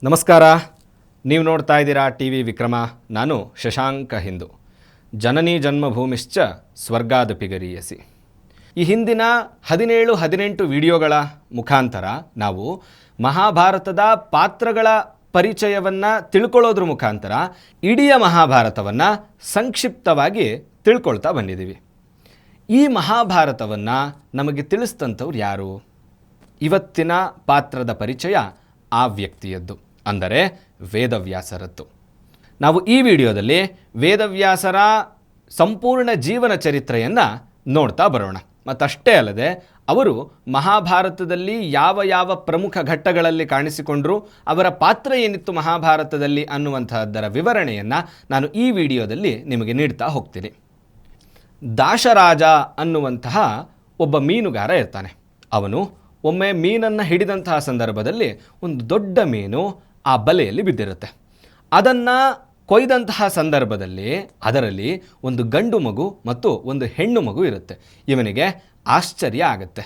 ನಮಸ್ಕಾರ. ನೀವು ನೋಡ್ತಾ ಇದ್ದೀರಾ ಟಿ ವಿ ವಿಕ್ರಮ. ನಾನು ಶಶಾಂಕ ಹಿಂದೂ. ಜನನಿ ಜನ್ಮಭೂಮಿಶ್ಚ ಸ್ವರ್ಗಾದಪಿ ಗರೀಯಸಿ. ಈ ಹಿಂದಿನ 17-18 ವಿಡಿಯೋಗಳ ಮುಖಾಂತರ ನಾವು ಮಹಾಭಾರತದ ಪಾತ್ರಗಳ ಪರಿಚಯವನ್ನು ತಿಳ್ಕೊಳ್ಳೋದ್ರ ಮುಖಾಂತರ ಇಡೀ ಮಹಾಭಾರತವನ್ನು ಸಂಕ್ಷಿಪ್ತವಾಗಿ ತಿಳ್ಕೊಳ್ತಾ ಬಂದಿದ್ದೀವಿ. ಈ ಮಹಾಭಾರತವನ್ನು ನಮಗೆ ತಿಳಿಸ್ತಂಥವ್ರು ಯಾರು? ಇವತ್ತಿನ ಪಾತ್ರದ ಪರಿಚಯ ಆ ವ್ಯಕ್ತಿಯದ್ದು, ಅಂದರೆ ವೇದವ್ಯಾಸರದ್ದು. ನಾವು ಈ ವಿಡಿಯೋದಲ್ಲಿ ವೇದವ್ಯಾಸರ ಸಂಪೂರ್ಣ ಜೀವನ ಚರಿತ್ರೆಯನ್ನು ನೋಡ್ತಾ ಬರೋಣ. ಮತ್ತಷ್ಟೇ ಅಲ್ಲದೆ ಅವರು ಮಹಾಭಾರತದಲ್ಲಿ ಯಾವ ಯಾವ ಪ್ರಮುಖ ಘಟ್ಟಗಳಲ್ಲಿ ಕಾಣಿಸಿಕೊಂಡರು, ಅವರ ಪಾತ್ರ ಏನಿತ್ತು ಮಹಾಭಾರತದಲ್ಲಿ ಅನ್ನುವಂತಹದ್ದರ ವಿವರಣೆಯನ್ನು ನಾನು ಈ ವಿಡಿಯೋದಲ್ಲಿ ನಿಮಗೆ ನೀಡ್ತಾ ಹೋಗ್ತೀನಿ. ದಾಶರಾಜ ಅನ್ನುವಂತಹ ಒಬ್ಬ ಮೀನುಗಾರ ಇರ್ತಾನೆ. ಅವನು ಒಮ್ಮೆ ಮೀನನ್ನು ಹಿಡಿದಂತಹ ಸಂದರ್ಭದಲ್ಲಿ ಒಂದು ದೊಡ್ಡ ಮೀನು ಆ ಬಲೆಯಲ್ಲಿ ಬಿದ್ದಿರುತ್ತೆ. ಅದನ್ನು ಕೊಯ್ದಂತಹ ಸಂದರ್ಭದಲ್ಲಿ ಅದರಲ್ಲಿ ಒಂದು ಗಂಡು ಮಗು ಮತ್ತು ಒಂದು ಹೆಣ್ಣು ಮಗು ಇರುತ್ತೆ. ಇವನಿಗೆ ಆಶ್ಚರ್ಯ ಆಗುತ್ತೆ.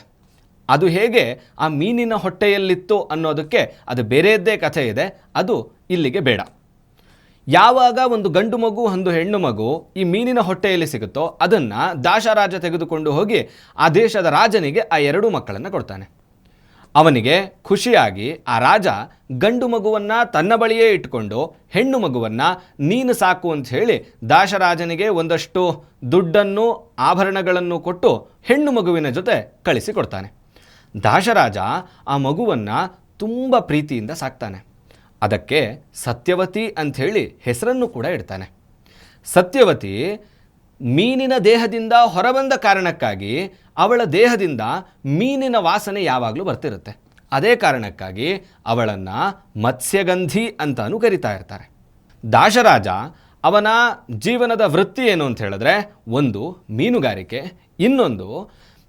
ಅದು ಹೇಗೆ ಆ ಮೀನಿನ ಹೊಟ್ಟೆಯಲ್ಲಿತ್ತು ಅನ್ನೋದಕ್ಕೆ ಅದು ಬೇರೆಯದ್ದೇ ಕಥೆ ಇದೆ, ಅದು ಇಲ್ಲಿಗೆ ಬೇಡ. ಯಾವಾಗ ಒಂದು ಗಂಡು ಮಗು ಒಂದು ಹೆಣ್ಣು ಮಗು ಈ ಮೀನಿನ ಹೊಟ್ಟೆಯಲ್ಲಿ ಸಿಗುತ್ತೋ ಅದನ್ನು ದಾಶರಾಜ ತೆಗೆದುಕೊಂಡು ಹೋಗಿ ಆ ದೇಶದ ರಾಜನಿಗೆ ಆ ಎರಡೂ ಮಕ್ಕಳನ್ನು ಕೊಡ್ತಾನೆ. ಅವನಿಗೆ ಖುಷಿಯಾಗಿ ಆ ರಾಜ ಗಂಡು ಮಗುವನ್ನು ತನ್ನ ಬಳಿಯೇ ಇಟ್ಕೊಂಡು ಹೆಣ್ಣು ಮಗುವನ್ನು ನೀನು ಸಾಕು ಅಂತ ಹೇಳಿ ದಾಶರಾಜನಿಗೆ ಒಂದಷ್ಟು ದುಡ್ಡನ್ನು ಆಭರಣಗಳನ್ನು ಕೊಟ್ಟು ಹೆಣ್ಣು ಮಗುವಿನ ಜೊತೆ ಕಳಿಸಿಕೊಡ್ತಾನೆ. ದಾಶರಾಜ ಆ ಮಗುವನ್ನು ತುಂಬ ಪ್ರೀತಿಯಿಂದ ಸಾಕ್ತಾನೆ. ಅದಕ್ಕೆ ಸತ್ಯವತಿ ಅಂಥೇಳಿ ಹೆಸರನ್ನು ಕೂಡ ಇಡ್ತಾನೆ. ಸತ್ಯವತಿ ಮೀನಿನ ದೇಹದಿಂದ ಹೊರಬಂದ ಕಾರಣಕ್ಕಾಗಿ ಅವಳ ದೇಹದಿಂದ ಮೀನಿನ ವಾಸನೆ ಯಾವಾಗಲೂ ಬರ್ತಿರುತ್ತೆ. ಅದೇ ಕಾರಣಕ್ಕಾಗಿ ಅವಳನ್ನು ಮತ್ಸ್ಯಗಂಧಿ ಅಂತಾನೂ ಕರಿತಾ ಇರ್ತಾರೆ. ದಾಶರಾಜ ಅವನ ಜೀವನದ ವೃತ್ತಿ ಏನು ಅಂತ ಹೇಳಿದ್ರೆ, ಒಂದು ಮೀನುಗಾರಿಕೆ, ಇನ್ನೊಂದು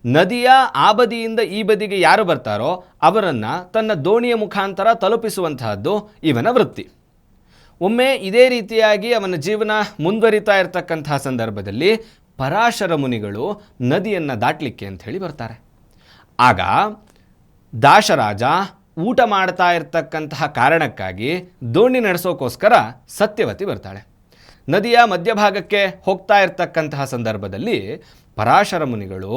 ನದಿಯ ಆ ಬದಿಯಿಂದ ಈ ಬದಿಗೆ ಯಾರು ಬರ್ತಾರೋ ಅವರನ್ನು ತನ್ನ ದೋಣಿಯ ಮುಖಾಂತರ ತಲುಪಿಸುವಂತಹದ್ದು ಇವನ ವೃತ್ತಿ. ಒಮ್ಮೆ ಇದೇ ರೀತಿಯಾಗಿ ಅವನ ಜೀವನ ಮುಂದುವರಿತಾ ಇರತಕ್ಕಂತಹ ಸಂದರ್ಭದಲ್ಲಿ ಪರಾಶರ ಮುನಿಗಳು ನದಿಯನ್ನು ದಾಟಲಿಕ್ಕೆ ಅಂತ ಹೇಳಿ ಬರ್ತಾರೆ. ಆಗ ದಾಶರಾಜ ಊಟ ಮಾಡ್ತಾ ಇರತಕ್ಕಂತಹ ಕಾರಣಕ್ಕಾಗಿ ದೋಣಿ ನಡೆಸೋಕ್ಕೋಸ್ಕರ ಸತ್ಯವತಿ ಬರ್ತಾಳೆ. ನದಿಯ ಮಧ್ಯಭಾಗಕ್ಕೆ ಹೋಗ್ತಾ ಇರತಕ್ಕಂತಹ ಸಂದರ್ಭದಲ್ಲಿ ಪರಾಶರ ಮುನಿಗಳು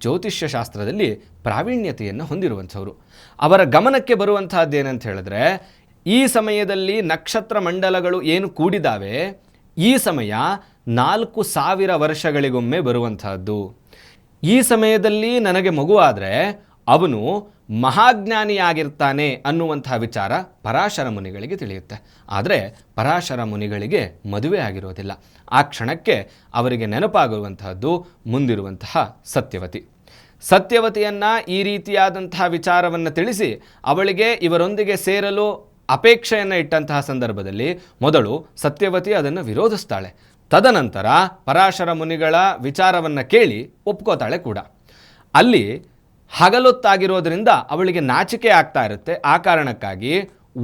ಜ್ಯೋತಿಷ್ಯ ಶಾಸ್ತ್ರದಲ್ಲಿ ಪ್ರಾವೀಣ್ಯತೆಯನ್ನು ಹೊಂದಿರುವಂಥವರು. ಅವರ ಗಮನಕ್ಕೆ ಬರುವಂತಹದ್ದೇನಂತ ಹೇಳಿದ್ರೆ, ಈ ಸಮಯದಲ್ಲಿ ನಕ್ಷತ್ರ ಮಂಡಲಗಳು ಏನು ಕೂಡಿದಾವೆ, ಈ ಸಮಯ 4000 ವರ್ಷಗಳಿಗೊಮ್ಮೆ ಬರುವಂತಹದ್ದು. ಈ ಸಮಯದಲ್ಲಿ ನನಗೆ ಮಗುವಾದರೆ ಅವನು ಮಹಾಜ್ಞಾನಿಯಾಗಿರ್ತಾನೆ ಅನ್ನುವಂತಹ ವಿಚಾರ ಪರಾಶರ ಮುನಿಗಳಿಗೆ ತಿಳಿಯುತ್ತೆ. ಆದರೆ ಪರಾಶರ ಮುನಿಗಳಿಗೆ ಮದುವೆ ಆಗಿರೋದಿಲ್ಲ. ಆ ಕ್ಷಣಕ್ಕೆ ಅವರಿಗೆ ನೆನಪಾಗುವಂತಹದ್ದು ಮುಂದಿರುವಂತಹ ಸತ್ಯವತಿ. ಸತ್ಯವತಿಯನ್ನು ಈ ರೀತಿಯಾದಂತಹ ವಿಚಾರವನ್ನು ತಿಳಿಸಿ ಅವಳಿಗೆ ಇವರೊಂದಿಗೆ ಸೇರಲು ಅಪೇಕ್ಷೆಯನ್ನು ಇಟ್ಟಂತಹ ಸಂದರ್ಭದಲ್ಲಿ ಮೊದಲು ಸತ್ಯವತಿ ಅದನ್ನು ವಿರೋಧಿಸ್ತಾಳೆ. ತದನಂತರ ಪರಾಶರ ಮುನಿಗಳ ವಿಚಾರವನ್ನು ಕೇಳಿ ಒಪ್ಕೋತಾಳೆ ಕೂಡ. ಅಲ್ಲಿ ಹಗಲೊತ್ತಾಗಿರೋದ್ರಿಂದ ಅವಳಿಗೆ ನಾಚಿಕೆ ಆಗ್ತಾ ಇರುತ್ತೆ. ಆ ಕಾರಣಕ್ಕಾಗಿ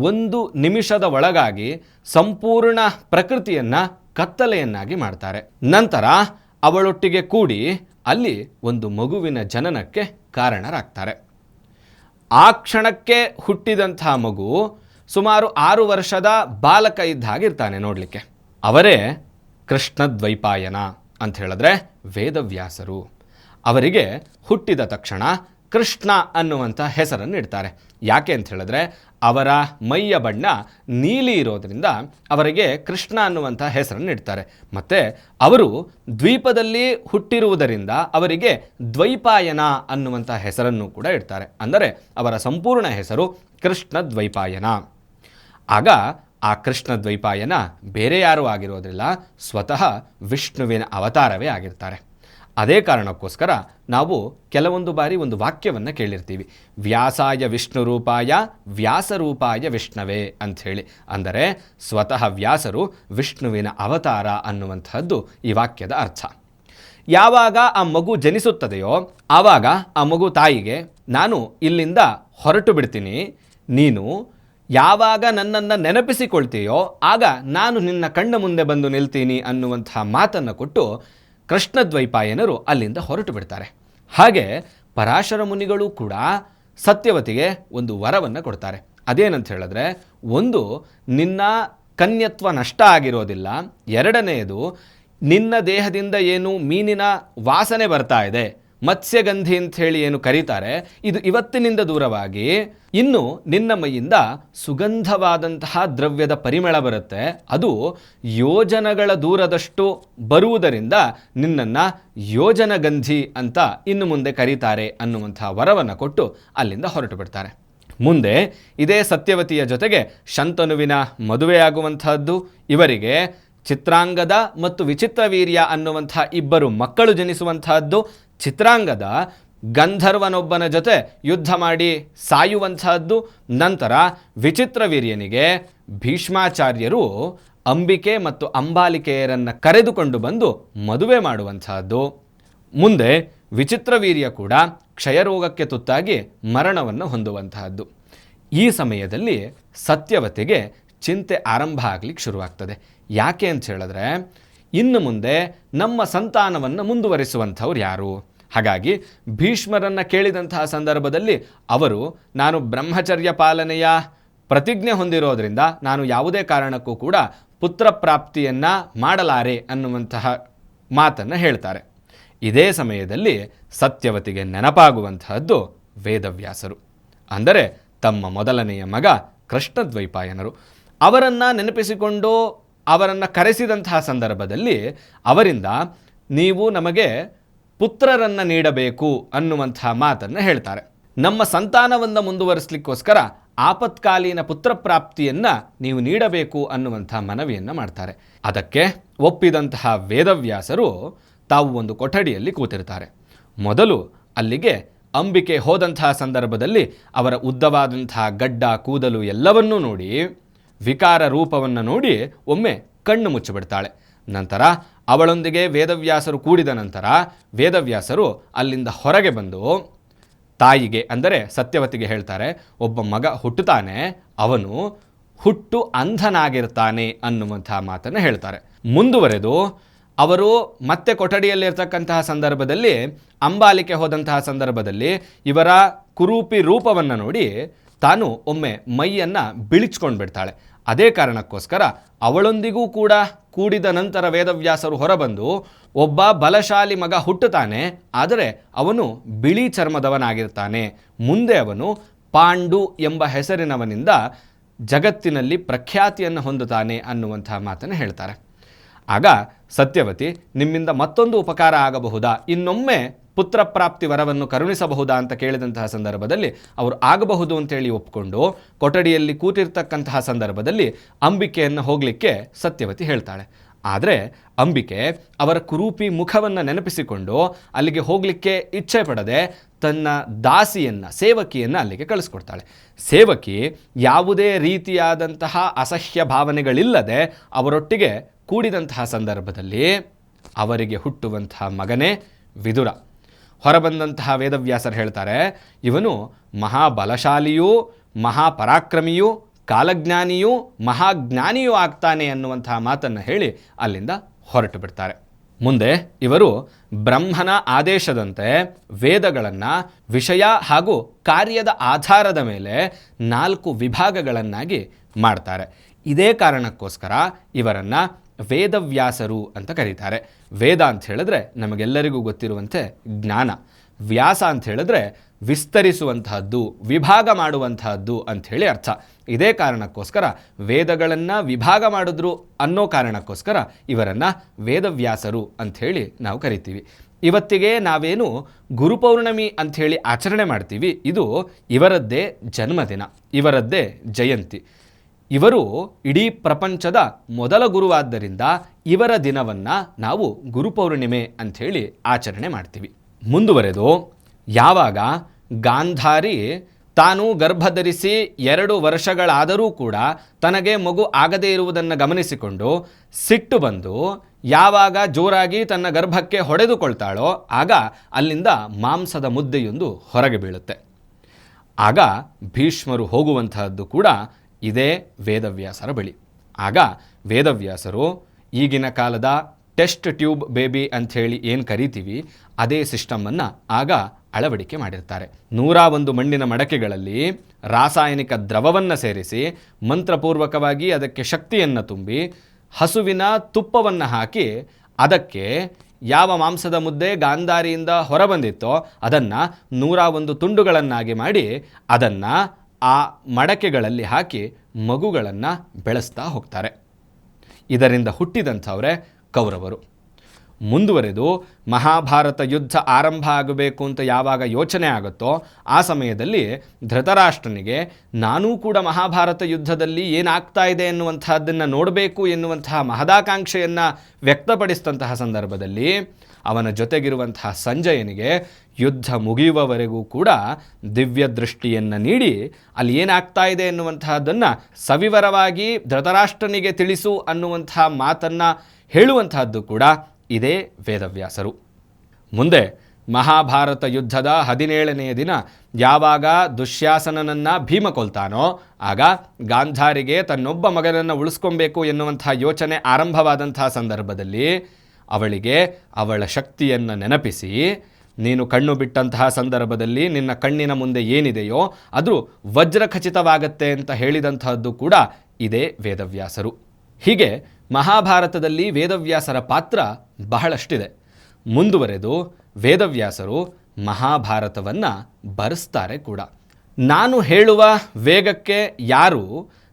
1 ನಿಮಿಷದ ಒಳಗಾಗಿ ಸಂಪೂರ್ಣ ಪ್ರಕೃತಿಯನ್ನು ಕತ್ತಲೆಯನ್ನಾಗಿ ಮಾಡ್ತಾರೆ. ನಂತರ ಅವಳೊಟ್ಟಿಗೆ ಕೂಡಿ ಅಲ್ಲಿ ಒಂದು ಮಗುವಿನ ಜನನಕ್ಕೆ ಕಾರಣರಾಗ್ತಾರೆ. ಆ ಕ್ಷಣಕ್ಕೆ ಹುಟ್ಟಿದಂತಹ ಮಗು ಸುಮಾರು 6 ವರ್ಷದ ಬಾಲಕ ಇದ್ದ ಹಾಗಿರ್ತಾನೆ ನೋಡಲಿಕ್ಕೆ. ಅವರೇ ಕೃಷ್ಣದ್ವೈಪಾಯನ ಅಂತ ಹೇಳಿದ್ರೆ ವೇದವ್ಯಾಸರು. ಅವರಿಗೆ ಹುಟ್ಟಿದ ತಕ್ಷಣ ಕೃಷ್ಣ ಅನ್ನುವಂಥ ಹೆಸರನ್ನು ಇಡ್ತಾರೆ. ಯಾಕೆ ಅಂತ ಹೇಳಿದ್ರೆ ಅವರ ಮೈಯ ಬಣ್ಣ ನೀಲಿ ಇರೋದರಿಂದ ಅವರಿಗೆ ಕೃಷ್ಣ ಅನ್ನುವಂಥ ಹೆಸರನ್ನು ಇಡ್ತಾರೆ. ಮತ್ತು ಅವರು ದ್ವೀಪದಲ್ಲಿ ಹುಟ್ಟಿರುವುದರಿಂದ ಅವರಿಗೆ ದ್ವೈಪಾಯನ ಅನ್ನುವಂಥ ಹೆಸರನ್ನು ಕೂಡ ಇಡ್ತಾರೆ. ಅಂದರೆ ಅವರ ಸಂಪೂರ್ಣ ಹೆಸರು ಕೃಷ್ಣದ್ವೈಪಾಯನ. ಆಗ ಆ ಕೃಷ್ಣದ್ವೈಪಾಯನ ಬೇರೆ ಯಾರೂ ಆಗಿರೋದಿಲ್ಲ, ಸ್ವತಃ ವಿಷ್ಣುವಿನ ಅವತಾರವೇ ಆಗಿರ್ತಾರೆ. ಅದೇ ಕಾರಣಕ್ಕೋಸ್ಕರ ನಾವು ಕೆಲವೊಂದು ಬಾರಿ ಒಂದು ವಾಕ್ಯವನ್ನು ಕೇಳಿರ್ತೀವಿ, ವ್ಯಾಸಾಯ ವಿಷ್ಣು ರೂಪಾಯ ವ್ಯಾಸರೂಪಾಯ ವಿಷ್ಣವೇ ಅಂಥೇಳಿ. ಅಂದರೆ ಸ್ವತಃ ವ್ಯಾಸರು ವಿಷ್ಣುವಿನ ಅವತಾರ ಅನ್ನುವಂಥದ್ದು ಈ ವಾಕ್ಯದ ಅರ್ಥ. ಯಾವಾಗ ಆ ಮಗು ಜನಿಸುತ್ತದೆಯೋ ಆವಾಗ ಆ ಮಗು ತಾಯಿಗೆ, ನಾನು ಇಲ್ಲಿಂದ ಹೊರಟು ಬಿಡ್ತೀನಿ, ನೀನು ಯಾವಾಗ ನನ್ನನ್ನು ನೆನಪಿಸಿಕೊಳ್ತೀಯೋ ಆಗ ನಾನು ನಿನ್ನ ಕಣ್ಣ ಮುಂದೆ ಬಂದು ನಿಲ್ತೀನಿ ಅನ್ನುವಂತಹ ಮಾತನ್ನು ಕೊಟ್ಟು ಕೃಷ್ಣದ್ವೈಪಾಯನರು ಅಲ್ಲಿಂದ ಹೊರಟು ಬಿಡ್ತಾರೆ. ಹಾಗೆ ಪರಾಶರ ಮುನಿಗಳು ಕೂಡ ಸತ್ಯವತಿಗೆ ಒಂದು ವರವನ್ನು ಕೊಡ್ತಾರೆ. ಅದೇನಂತ ಹೇಳಿದ್ರೆ, ಒಂದು, ನಿನ್ನ ಕನ್ಯತ್ವ ನಷ್ಟ ಆಗಿರೋದಿಲ್ಲ. ಎರಡನೆಯದು, ನಿನ್ನ ದೇಹದಿಂದ ಏನು ಮೀನಿನ ವಾಸನೆ ಬರ್ತಾ ಇದೆ, ಮತ್ಸ್ಯಗಂಧಿ ಅಂತ ಹೇಳಿ ಏನು ಕರೀತಾರೆ, ಇದು ಇವತ್ತಿನಿಂದ ದೂರವಾಗಿ ಇನ್ನು ನಿನ್ನ ಮೈಯಿಂದ ಸುಗಂಧವಾದಂತಹ ದ್ರವ್ಯದ ಪರಿಮಳ ಬರುತ್ತೆ. ಅದು ಯೋಜನಗಳ ದೂರದಷ್ಟು ಬರುವುದರಿಂದ ನಿನ್ನನ್ನು ಯೋಜನಗಂಧಿ ಅಂತ ಇನ್ನು ಮುಂದೆ ಕರೀತಾರೆ ಅನ್ನುವಂತಹ ವರವನ್ನು ಕೊಟ್ಟು ಅಲ್ಲಿಂದ ಹೊರಟು ಬಿಡ್ತಾರೆ. ಮುಂದೆ ಇದೇ ಸತ್ಯವತಿಯ ಜೊತೆಗೆ ಶಂತನುವಿನ ಮದುವೆಯಾಗುವಂತಹದ್ದು. ಇವರಿಗೆ ಚಿತ್ರಾಂಗದ ಮತ್ತು ವಿಚಿತ್ರವೀರ್ಯ ಅನ್ನುವಂಥ ಇಬ್ಬರು ಮಕ್ಕಳು ಜನಿಸುವಂತಹದ್ದು. ಚಿತ್ರಾಂಗದ ಗಂಧರ್ವನೊಬ್ಬನ ಜೊತೆ ಯುದ್ಧ ಮಾಡಿ ಸಾಯುವಂತಹದ್ದು. ನಂತರ ವಿಚಿತ್ರವೀರ್ಯನಿಗೆ ಭೀಷ್ಮಾಚಾರ್ಯರು ಅಂಬಿಕೆ ಮತ್ತು ಅಂಬಾಲಿಕೆಯರನ್ನು ಕರೆದುಕೊಂಡು ಬಂದು ಮದುವೆ ಮಾಡುವಂತಹದ್ದು. ಮುಂದೆ ವಿಚಿತ್ರವೀರ್ಯ ಕೂಡ ಕ್ಷಯರೋಗಕ್ಕೆ ತುತ್ತಾಗಿ ಮರಣವನ್ನು ಹೊಂದುವಂತಹದ್ದು. ಈ ಸಮಯದಲ್ಲಿ ಸತ್ಯವತಿಗೆ ಚಿಂತೆ ಆರಂಭ ಆಗಲಿಕ್ಕೆ ಶುರುವಾಗ್ತದೆ. ಯಾಕೆ ಅಂತ ಹೇಳಿದ್ರೆ, ಇನ್ನು ಮುಂದೆ ನಮ್ಮ ಸಂತಾನವನ್ನು ಮುಂದುವರಿಸುವಂಥವ್ರು ಯಾರು? ಹಾಗಾಗಿ ಭೀಷ್ಮರನ್ನು ಕೇಳಿದಂತಹ ಸಂದರ್ಭದಲ್ಲಿ ಅವರು, ನಾನು ಬ್ರಹ್ಮಚರ್ಯ ಪಾಲನೆಯ ಪ್ರತಿಜ್ಞೆ ಹೊಂದಿರೋದ್ರಿಂದ ನಾನು ಯಾವುದೇ ಕಾರಣಕ್ಕೂ ಕೂಡ ಪುತ್ರ ಪ್ರಾಪ್ತಿಯನ್ನು ಮಾಡಲಾರೆ ಅನ್ನುವಂತಹ ಮಾತನ್ನು ಹೇಳ್ತಾರೆ. ಇದೇ ಸಮಯದಲ್ಲಿ ಸತ್ಯವತಿಗೆ ನೆನಪಾಗುವಂತಹದ್ದು ವೇದವ್ಯಾಸರು, ಅಂದರೆ ತಮ್ಮ ಮೊದಲನೆಯ ಮಗ ಕೃಷ್ಣದ್ವೈಪಾಯನರು. ಅವರನ್ನು ನೆನಪಿಸಿಕೊಂಡು ಅವರನ್ನು ಕರೆಸಿದಂತಹ ಸಂದರ್ಭದಲ್ಲಿ ಅವರಿಂದ, ನೀವು ನಮಗೆ ಪುತ್ರರನ್ನು ನೀಡಬೇಕು ಅನ್ನುವಂತಹ ಮಾತನ್ನು ಹೇಳ್ತಾರೆ. ನಮ್ಮ ಸಂತಾನವನ್ನು ಮುಂದುವರಿಸಲಿಕ್ಕೋಸ್ಕರ ಆಪತ್ಕಾಲೀನ ಪುತ್ರ ಪ್ರಾಪ್ತಿಯನ್ನು ನೀವು ನೀಡಬೇಕು ಅನ್ನುವಂಥ ಮನವಿಯನ್ನು ಮಾಡ್ತಾರೆ. ಅದಕ್ಕೆ ಒಪ್ಪಿದಂತಹ ವೇದವ್ಯಾಸರು ತಾವು ಒಂದು ಕೊಠಡಿಯಲ್ಲಿ ಕೂತಿರ್ತಾರೆ. ಮೊದಲು ಅಲ್ಲಿಗೆ ಅಂಬಿಕೆ ಹೋದಂತಹ ಸಂದರ್ಭದಲ್ಲಿ ಅವರ ಉದ್ದವಾದಂತಹ ಗಡ್ಡ ಕೂದಲು ಎಲ್ಲವನ್ನೂ ನೋಡಿ, ವಿಕಾರ ರೂಪವನ್ನು ನೋಡಿ ಒಮ್ಮೆ ಕಣ್ಣು ಮುಚ್ಚಿಬಿಡ್ತಾಳೆ. ನಂತರ ಅವಳೊಂದಿಗೆ ವೇದವ್ಯಾಸರು ಕೂಡಿದ ನಂತರ ವೇದವ್ಯಾಸರು ಅಲ್ಲಿಂದ ಹೊರಗೆ ಬಂದು ತಾಯಿಗೆ, ಅಂದರೆ ಸತ್ಯವತಿಗೆ ಹೇಳ್ತಾರೆ, ಒಬ್ಬ ಮಗ ಹುಟ್ಟುತ್ತಾನೆ, ಅವನು ಹುಟ್ಟು ಅಂಧನಾಗಿರ್ತಾನೆ ಅನ್ನುವಂಥ ಮಾತನ್ನು ಹೇಳ್ತಾರೆ. ಮುಂದುವರೆದು ಅವರು ಮತ್ತೆ ಕೊಠಡಿಯಲ್ಲಿರ್ತಕ್ಕಂತಹ ಸಂದರ್ಭದಲ್ಲಿ ಅಂಬಾಲಿಕೆ ಹೋದಂತಹ ಸಂದರ್ಭದಲ್ಲಿ ಇವರ ಕುರೂಪಿ ರೂಪವನ್ನು ನೋಡಿ ತಾನು ಒಮ್ಮೆ ಮೈಯನ್ನು ಬಿಳಿಚ್ಕೊಂಡು ಬಿಡ್ತಾಳೆ. ಅದೇ ಕಾರಣಕ್ಕೋಸ್ಕರ ಅವಳೊಂದಿಗೂ ಕೂಡ ಕೂಡಿದ ನಂತರ ವೇದವ್ಯಾಸರು ಹೊರಬಂದು, ಒಬ್ಬ ಬಲಶಾಲಿ ಮಗ ಹುಟ್ಟುತ್ತಾನೆ, ಆದರೆ ಅವನು ಬಿಳಿ ಚರ್ಮದವನಾಗಿರ್ತಾನೆ, ಮುಂದೆ ಅವನು ಪಾಂಡು ಎಂಬ ಹೆಸರಿನವನಿಂದ ಜಗತ್ತಿನಲ್ಲಿ ಪ್ರಖ್ಯಾತಿಯನ್ನು ಹೊಂದುತ್ತಾನೆ ಅನ್ನುವಂಥ ಮಾತನ್ನು ಹೇಳ್ತಾರೆ. ಆಗ ಸತ್ಯವತಿ, ನಿಮ್ಮಿಂದ ಮತ್ತೊಂದು ಉಪಕಾರ ಆಗಬಹುದಾ, ಇನ್ನೊಮ್ಮೆ ಪುತ್ರ ಪ್ರಾಪ್ತಿ ವರವನ್ನು ಕರುಣಿಸಬಹುದಾ ಅಂತ ಕೇಳಿದಂತಹ ಸಂದರ್ಭದಲ್ಲಿ ಅವರು ಆಗಬಹುದು ಅಂತೇಳಿ ಒಪ್ಪಿಕೊಂಡು ಕೊಠಡಿಯಲ್ಲಿ ಕೂತಿರ್ತಕ್ಕಂತಹ ಸಂದರ್ಭದಲ್ಲಿ ಅಂಬಿಕೆಯನ್ನು ಹೋಗಲಿಕ್ಕೆ ಸತ್ಯವತಿ ಹೇಳ್ತಾಳೆ. ಆದರೆ ಅಂಬಿಕೆ ಅವರ ಕುರೂಪಿ ಮುಖವನ್ನು ನೆನಪಿಸಿಕೊಂಡು ಅಲ್ಲಿಗೆ ಹೋಗಲಿಕ್ಕೆ ಇಚ್ಛೆ ಪಡದೆ ತನ್ನ ದಾಸಿಯನ್ನು, ಸೇವಕಿಯನ್ನು ಅಲ್ಲಿಗೆ ಕಳಿಸ್ಕೊಡ್ತಾಳೆ. ಸೇವಕಿ ಯಾವುದೇ ರೀತಿಯಾದಂತಹ ಅಸಹ್ಯ ಭಾವನೆಗಳಿಲ್ಲದೆ ಅವರೊಟ್ಟಿಗೆ ಕೂಡಿದಂತಹ ಸಂದರ್ಭದಲ್ಲಿ ಅವರಿಗೆ ಹುಟ್ಟುವಂತಹ ಮಗನೇ ವಿದುರ. ಹೊರಬಂದಂತಹ ವೇದವ್ಯಾಸರು ಹೇಳ್ತಾರೆ, ಇವನು ಮಹಾಬಲಶಾಲಿಯೂ ಮಹಾಪರಾಕ್ರಮಿಯೂ ಕಾಲಜ್ಞಾನಿಯೂ ಮಹಾಜ್ಞಾನಿಯೂ ಆಗ್ತಾನೆ ಅನ್ನುವಂತಹ ಮಾತನ್ನು ಹೇಳಿ ಅಲ್ಲಿಂದ ಹೊರಟು ಬಿಡ್ತಾರೆ. ಮುಂದೆ ಇವರು ಬ್ರಹ್ಮನ ಆದೇಶದಂತೆ ವೇದಗಳನ್ನು ವಿಷಯ ಹಾಗೂ ಕಾರ್ಯದ ಆಧಾರದ ಮೇಲೆ 4 ವಿಭಾಗಗಳನ್ನಾಗಿ ಮಾಡ್ತಾರೆ. ಇದೇ ಕಾರಣಕ್ಕೋಸ್ಕರ ಇವರನ್ನು ವೇದವ್ಯಾಸರು ಅಂತ ಕರೀತಾರೆ. ವೇದ ಅಂತ ಹೇಳಿದ್ರೆ ನಮಗೆಲ್ಲರಿಗೂ ಗೊತ್ತಿರುವಂತೆ ಜ್ಞಾನ, ವ್ಯಾಸ ಅಂತ ಹೇಳಿದ್ರೆ ವಿಸ್ತರಿಸುವಂತಹದ್ದು, ವಿಭಾಗ ಮಾಡುವಂತಹದ್ದು ಅಂಥೇಳಿ ಅರ್ಥ. ಇದೇ ಕಾರಣಕ್ಕೋಸ್ಕರ ವೇದಗಳನ್ನು ವಿಭಾಗ ಮಾಡಿದ್ರು ಅನ್ನೋ ಕಾರಣಕ್ಕೋಸ್ಕರ ಇವರನ್ನು ವೇದವ್ಯಾಸರು ಅಂಥೇಳಿ ನಾವು ಕರಿತೀವಿ. ಇವತ್ತಿಗೆ ನಾವೇನು ಗುರುಪೌರ್ಣಮಿ ಅಂಥೇಳಿ ಆಚರಣೆ ಮಾಡ್ತೀವಿ, ಇದು ಇವರದ್ದೇ ಜನ್ಮದಿನ, ಇವರದ್ದೇ ಜಯಂತಿ. ಇವರು ಇಡೀ ಪ್ರಪಂಚದ ಮೊದಲ ಗುರುವಾದ್ದರಿಂದ ಇವರ ದಿನವನ್ನು ನಾವು ಗುರುಪೌರ್ಣಿಮೆ ಅಂಥೇಳಿ ಆಚರಣೆ ಮಾಡ್ತೀವಿ. ಮುಂದುವರೆದು ಯಾವಾಗ ಗಾಂಧಾರಿ ತಾನು ಗರ್ಭಧರಿಸಿ 2 ವರ್ಷಗಳಾದರೂ ಕೂಡ ತನಗೆ ಮಗು ಆಗದೇ ಇರುವುದನ್ನು ಗಮನಿಸಿಕೊಂಡು ಸಿಟ್ಟು ಬಂದು ಯಾವಾಗ ಜೋರಾಗಿ ತನ್ನ ಗರ್ಭಕ್ಕೆ ಹೊಡೆದುಕೊಳ್ತಾಳೋ ಆಗ ಅಲ್ಲಿಂದ ಮಾಂಸದ ಮುದ್ದೆಯೊಂದು ಹೊರಗೆ ಬೀಳುತ್ತೆ. ಆಗ ಭೀಷ್ಮರು ಹೋಗುವಂತಹದ್ದು ಕೂಡ ಇದೇ ವೇದವ್ಯಾಸರ ಬಳಿ. ಆಗ ವೇದವ್ಯಾಸರು ಈಗಿನ ಕಾಲದ ಟೆಸ್ಟ್ ಟ್ಯೂಬ್ ಬೇಬಿ ಅಂಥೇಳಿ ಏನು ಕರಿತೀವಿ ಅದೇ ಸಿಸ್ಟಮನ್ನು ಆಗ ಅಳವಡಿಕೆ ಮಾಡಿರ್ತಾರೆ. 101 ಮಣ್ಣಿನ ಮಡಕೆಗಳಲ್ಲಿ ರಾಸಾಯನಿಕ ದ್ರವವನ್ನು ಸೇರಿಸಿ ಮಂತ್ರಪೂರ್ವಕವಾಗಿ ಅದಕ್ಕೆ ಶಕ್ತಿಯನ್ನು ತುಂಬಿ ಹಸುವಿನ ತುಪ್ಪವನ್ನು ಹಾಕಿ ಅದಕ್ಕೆ ಯಾವ ಮಾಂಸದ ಮುದ್ದೆ ಗಾಂಧಾರಿಯಿಂದ ಹೊರಬಂದಿತ್ತೋ ಅದನ್ನು 101 ತುಂಡುಗಳನ್ನಾಗಿ ಮಾಡಿ ಅದನ್ನು ಆ ಮಡಕೆಗಳಲ್ಲಿ ಹಾಕಿ ಮಗುಗಳನ್ನು ಬೆಳೆಸ್ತಾ ಹೋಗ್ತಾರೆ. ಇದರಿಂದ ಹುಟ್ಟಿದಂಥವರೇ ಕೌರವರು. ಮುಂದುವರೆದು ಮಹಾಭಾರತ ಯುದ್ಧ ಆರಂಭ ಆಗಬೇಕು ಅಂತ ಯಾವಾಗ ಯೋಚನೆ ಆಗುತ್ತೋ ಆ ಸಮಯದಲ್ಲಿ ಧೃತರಾಷ್ಟ್ರನಿಗೆ ನಾನೂ ಕೂಡ ಮಹಾಭಾರತ ಯುದ್ಧದಲ್ಲಿ ಏನಾಗ್ತಾ ಇದೆ ಎನ್ನುವಂತಹದ್ದನ್ನು ನೋಡಬೇಕು ಎನ್ನುವಂತಹ ಮಹದಾಕಾಂಕ್ಷೆಯನ್ನು ವ್ಯಕ್ತಪಡಿಸಿದಂತಹ ಸಂದರ್ಭದಲ್ಲಿ ಅವನ ಜೊತೆಗಿರುವಂತಹ ಸಂಜಯನಿಗೆ ಯುದ್ಧ ಮುಗಿಯುವವರೆಗೂ ಕೂಡ ದಿವ್ಯ ದೃಷ್ಟಿಯನ್ನು ನೀಡಿ ಅಲ್ಲಿ ಏನಾಗ್ತಾ ಇದೆ ಎನ್ನುವಂತಹದ್ದನ್ನು ಸವಿವರವಾಗಿ ಧೃತರಾಷ್ಟ್ರನಿಗೆ ತಿಳಿಸು ಅನ್ನುವಂತಹ ಮಾತನ್ನು ಹೇಳುವಂತಹದ್ದು ಕೂಡ ಇದೇ ವೇದವ್ಯಾಸರು. ಮುಂದೆ ಮಹಾಭಾರತ ಯುದ್ಧದ 17ನೆಯ ದಿನ ಯಾವಾಗ ದುಶ್ಯಾಸನನನ್ನು ಭೀಮ ಕೊಲ್ತಾನೋ ಆಗ ಗಾಂಧಾರಿಗೆ ತನ್ನೊಬ್ಬ ಮಗನನ್ನು ಉಳಿಸ್ಕೊಬೇಕು ಎನ್ನುವಂಥ ಯೋಚನೆ ಆರಂಭವಾದಂತಹ ಸಂದರ್ಭದಲ್ಲಿ ಅವಳಿಗೆ ಅವಳ ಶಕ್ತಿಯನ್ನು ನೆನಪಿಸಿ ನೀನು ಕಣ್ಣು ಬಿಟ್ಟಂತಹ ಸಂದರ್ಭದಲ್ಲಿ ನಿನ್ನ ಕಣ್ಣಿನ ಮುಂದೆ ಏನಿದೆಯೋ ಅದು ವಜ್ರಖಚಿತವಾಗತ್ತೆ ಅಂತ ಹೇಳಿದಂತಹದ್ದು ಕೂಡ ಇದೇ ವೇದವ್ಯಾಸರು. ಹೀಗೆ ಮಹಾಭಾರತದಲ್ಲಿ ವೇದವ್ಯಾಸರ ಪಾತ್ರ ಬಹಳಷ್ಟಿದೆ. ಮುಂದುವರೆದು ವೇದವ್ಯಾಸರು ಮಹಾಭಾರತವನ್ನು ಬರೆಸ್ತಾರೆ ಕೂಡ. ನಾನು ಹೇಳುವ ವೇಗಕ್ಕೆ ಯಾರು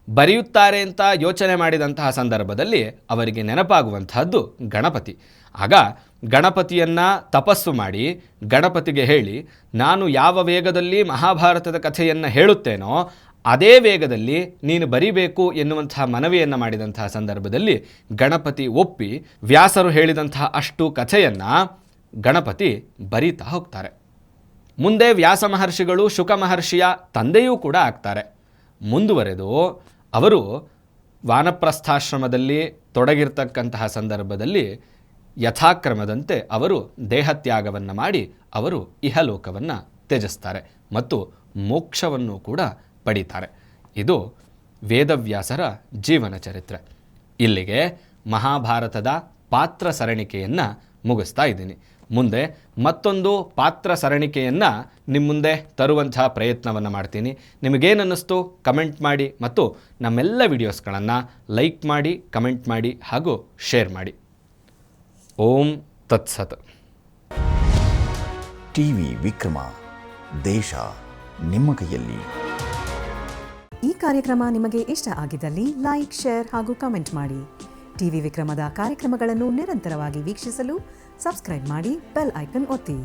ಬರೆಯುತ್ತಾರೆ ಅಂತ ಯೋಚನೆ ಮಾಡಿದಂತಹ ಸಂದರ್ಭದಲ್ಲಿ ಅವರಿಗೆ ನೆನಪಾಗುವಂತಹದ್ದು ಗಣಪತಿ. ಆಗ ಗಣಪತಿಯನ್ನು ತಪಸ್ಸು ಮಾಡಿ ಗಣಪತಿಗೆ ಹೇಳಿ ನಾನು ಯಾವ ವೇಗದಲ್ಲಿ ಮಹಾಭಾರತದ ಕಥೆಯನ್ನು ಹೇಳುತ್ತೇನೋ ಅದೇ ವೇಗದಲ್ಲಿ ನೀನು ಬರಿಬೇಕು ಎನ್ನುವಂತಹ ಮನವಿಯನ್ನು ಮಾಡಿದಂತಹ ಸಂದರ್ಭದಲ್ಲಿ ಗಣಪತಿ ಒಪ್ಪಿ ವ್ಯಾಸರು ಹೇಳಿದಂತಹ ಅಷ್ಟು ಕಥೆಯನ್ನು ಗಣಪತಿ ಬರೀತಾ ಹೋಗ್ತಾರೆ. ಮುಂದೆ ವ್ಯಾಸ ಮಹರ್ಷಿಗಳು ಶುಕ ಮಹರ್ಷಿಯ ತಂದೆಯೂ ಕೂಡ ಆಗ್ತಾರೆ. ಮುಂದುವರೆದು ಅವರು ವಾನಪ್ರಸ್ಥಾಶ್ರಮದಲ್ಲಿ ತೊಡಗಿರ್ತಕ್ಕಂತಹ ಸಂದರ್ಭದಲ್ಲಿ ಯಥಾಕ್ರಮದಂತೆ ಅವರು ದೇಹತ್ಯಾಗವನ್ನು ಮಾಡಿ ಅವರು ಇಹಲೋಕವನ್ನು ತ್ಯಜಿಸ್ತಾರೆ ಮತ್ತು ಮೋಕ್ಷವನ್ನು ಕೂಡ ಪಡೀತಾರೆ. ಇದು ವೇದವ್ಯಾಸರ ಜೀವನ ಚರಿತ್ರೆ. ಇಲ್ಲಿಗೆ ಮಹಾಭಾರತದ ಪಾತ್ರ ಸರಣಿಕೆಯನ್ನು ಮುಗಿಸ್ತಾ ಇದ್ದೀನಿ. ಮುಂದೆ ಮತ್ತೊಂದು ಪಾತ್ರ ಸರಣಿಕೆಯನ್ನು ನಿಮ್ಮ ಮುಂದೆ ತರುವಂತಹ ಪ್ರಯತ್ನವನ್ನು ಮಾಡ್ತೀನಿ. ನಿಮಗೇನನ್ನಿಸ್ತು ಕಮೆಂಟ್ ಮಾಡಿ ಮತ್ತು ನಮ್ಮೆಲ್ಲ ವಿಡಿಯೋಸ್ಗಳನ್ನು ಲೈಕ್ ಮಾಡಿ, ಕಮೆಂಟ್ ಮಾಡಿ ಹಾಗೂ ಶೇರ್ ಮಾಡಿ. ಓಂ ತತ್ಸತ್. ಟಿವಿ ವಿಕ್ರಮ, ದೇಶ ನಿಮ್ಮ ಕೈಯಲ್ಲಿ. ಈ ಕಾರ್ಯಕ್ರಮ ನಿಮಗೆ ಇಷ್ಟ ಆಗಿದ್ದಲ್ಲಿ ಲೈಕ್, ಶೇರ್ ಹಾಗೂ ಕಮೆಂಟ್ ಮಾಡಿ. ಟಿವಿ ವಿಕ್ರಮದ ಕಾರ್ಯಕ್ರಮಗಳನ್ನು ನಿರಂತರವಾಗಿ ವೀಕ್ಷಿಸಲು ಸಬ್ಸ್ಕ್ರೈಬ್ ಮಾಡಿ, ಬೆಲ್ ಐಕನ್ ಒತ್ತಿ.